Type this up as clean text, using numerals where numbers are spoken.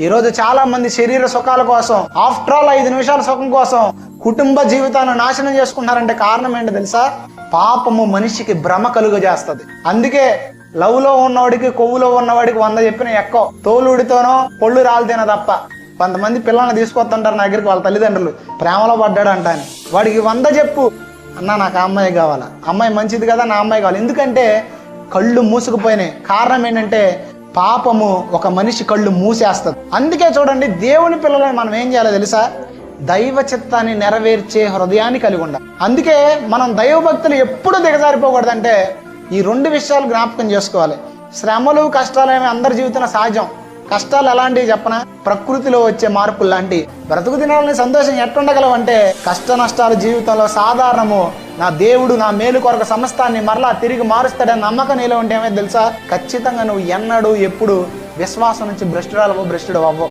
ఈరోజు చాలా మంది శరీర సుఖాల కోసం, ఆఫ్టర్ ఆల్ 5 నిమిషాల సుఖం కోసం కుటుంబ జీవితాన్ని నాశనం చేసుకుంటున్నారంటే కారణం ఏంటో తెలుసా? పాపము మనిషికి భ్రమ కలుగజేస్తుంది. అందుకే లవ్లో ఉన్నవాడికి, కొవ్వులో ఉన్నవాడికి 100 చెప్పిన ఎక్కువ. తోలుడితోనో పొళ్ళు రాలితేనో తప్ప. కొంతమంది పిల్లల్ని తీసుకొస్తుంటారు నా దగ్గరికి, వాళ్ళ తల్లిదండ్రులు ప్రేమలో పడ్డాడు అంట అని. వాడికి 100 చెప్పు, అన్న నాకు ఆ అమ్మాయి కావాలా, అమ్మాయి మంచిది కదా, నా అమ్మాయి కావాలి. ఎందుకంటే కళ్ళు మూసుకుపోయినాయి. కారణం ఏంటంటే పాపము ఒక మనిషి కళ్ళు మూసేస్తుంది. అందుకే చూడండి, దేవుని పిల్లలను మనం ఏం చేయాలో తెలుసా? దైవ చిత్తాన్ని నెరవేర్చే హృదయాన్ని కలిగి ఉండాలి. అందుకే మనం దైవభక్తులు ఎప్పుడు దిగజారిపోకూడదంటే ఈ 2 విషయాలు జ్ఞాపకం చేసుకోవాలి. శ్రమలు, కష్టాలు ఏమి అందరి జీవితంలో సహజం. కష్టాలు ఎలాంటివి చెప్పనా? ప్రకృతిలో వచ్చే మార్పులు లాంటి. బ్రతుకు దినాలని సంతోషం ఎట్టుండగలవంటే కష్ట నష్టాలు జీవితంలో సాధారణము. నా దేవుడు నా మేలు కొరకు సమస్తాన్ని మరలా తిరిగి మారుస్తాడని నమ్మకం నీలో ఉంటే ఏమైతే తెలుసా? ఖచ్చితంగా నువ్వు ఎన్నడూ ఎప్పుడు విశ్వాసం నుంచి భ్రష్టుడు అవ్వవు.